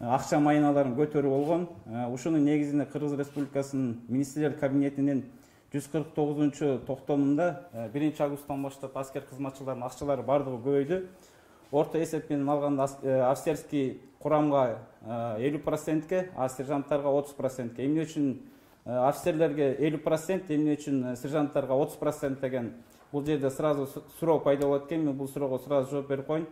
акча майналарын көтөрүү болгон. Ушунун негизинде Кыргыз Республикасынын Министрлер кабинетинин 149-токтомунда 1 августтан баштап аскер кызматчыларынын акчалары бардыгы көбөйдү. Орто эсеп менен алганда офицерский курамга 50%, а сержанттарга 30%. Эмне үчүн офицерлерге 50%, эмне үчүн сержанттарга 30% деген бул жерде сразу суроо пайда болот экен. Мен бул суроого сразу жооп берип коеюн.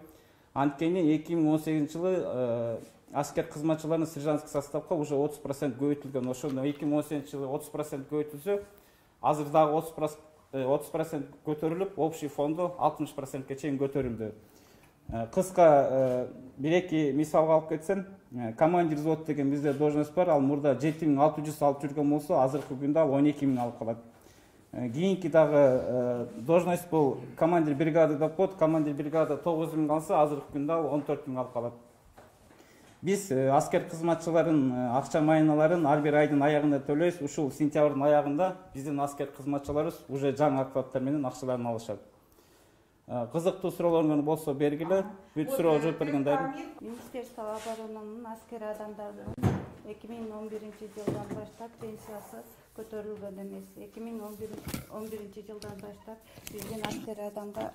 Анткени 2018-жылы аскер кызматчыларынын сержантский составга уже 30% көбөйтүлгөн. Ошондо 2018-жылы 30% көбөйтүлсө, азыр дагы 30% көтөрүлүп, общий фонду 60%ке чейин көтөрүлдү. Кыска бир-эки мисалга алып кетсем, командир взвод деген бизде должность бар, ал мурда 7600 алып жүргөн болсо, азыркы күндө ал 12000 алып калат. Кийинки дагы должность бул командир бригады деп коет, командир бригада 9000 алса, азыркы күндө ал 14000 алып калат. Биз аскер кызматчыларынын акча майналарын ар бир айдын аягында төлөйбүз. Ушул сентябрдын аягында биздин аскер кызматчыларыбыз уже жаңы окладтар менен акчаларын алышат. Кызыктуу суроолоруңуз болсо бергиле. Бүт суроого жооп берген дайым. Министерство оборонунун аскер адамдарынын 2011-жылдан баштап пенсиясы көтөрүлгөн эмес. 2011-жылдан баштап биздин аскер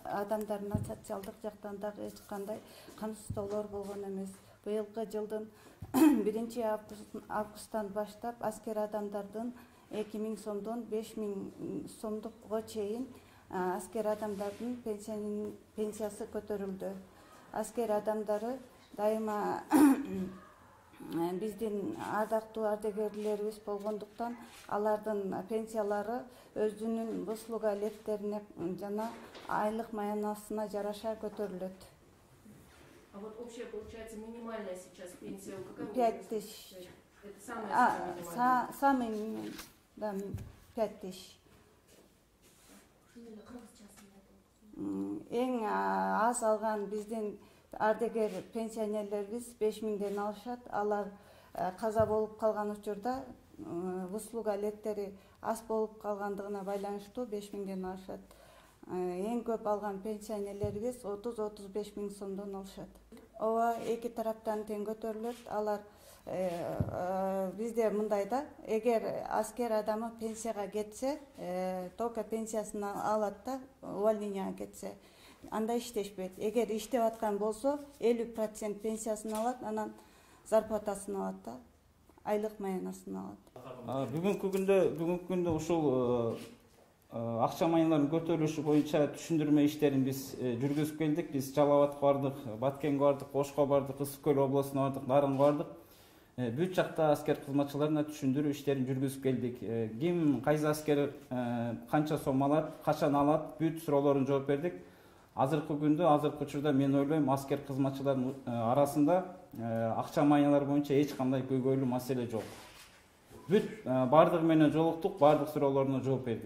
адамдарына социалдык жактан дагы эч кандай камсыздоолор болгон эмес. Быйылкы жылдын 1-августтан баштап аскер адамдардын 2000 сомдон 5000 сомдукка чейин аскер адамдардын пенсиясы көтөрүлдү. Аскер адамдары дайыма биздин ардактуу ардагерлерибиз болгондуктан алардын пенсиялары өзүнүн выслуга леттерине жана айлык маянасына жараша көтөрүлөт. А вот общая получается минимальная сейчас пенсия какая? 5000. Это самый минимум, да, 5000. Эң аз алган биздин ардагер пенсионерлерибиз 5000ден алышат. Алар каза болуп калган учурда выслуга леттери аз болуп калгандыгына байланыштуу 5000ден алышат. Эң көп алган пенсионерлерибиз 30-35 миң сомдон алышат. Ооба, эки тараптан тең көтөрүлөт. Алар бизде мындай да, эгер аскер адамы пенсияга кетсе, только пенсиясын алат да, увольненияга кетсе, анда иштешпейт. Эгер иштеп аткан болсо, 50% пенсиясын алат, анан зарплатасын алат да, айлык маянасын алат. Бүгүнкү күндө ушул акча майналарын көтөрүлүшү боюнча түшүндүрмө иштерин биз жүргүзүп келдик. Биз Жалал Абадка бардык, Баткенге бардык, Ошко бардык, Ысык Көл областына бардык, Нарынга бардык. Бүт жакта аскер кызматчыларына түшүндүрүү иштерин жүргүзүп келдик. Ким, кайсы аскер канча сом алат, качан алат, бүт суроолоруна жооп бердик. Азыркы күндө, азыркы учурда мен ойлойм, аскер кызматчылардын арасында акча майналары боюнча эч кандай көйгөйлүү маселе жок. Бүт бардыгы менен жолуктук, бардык суроолоруна жооп бердик.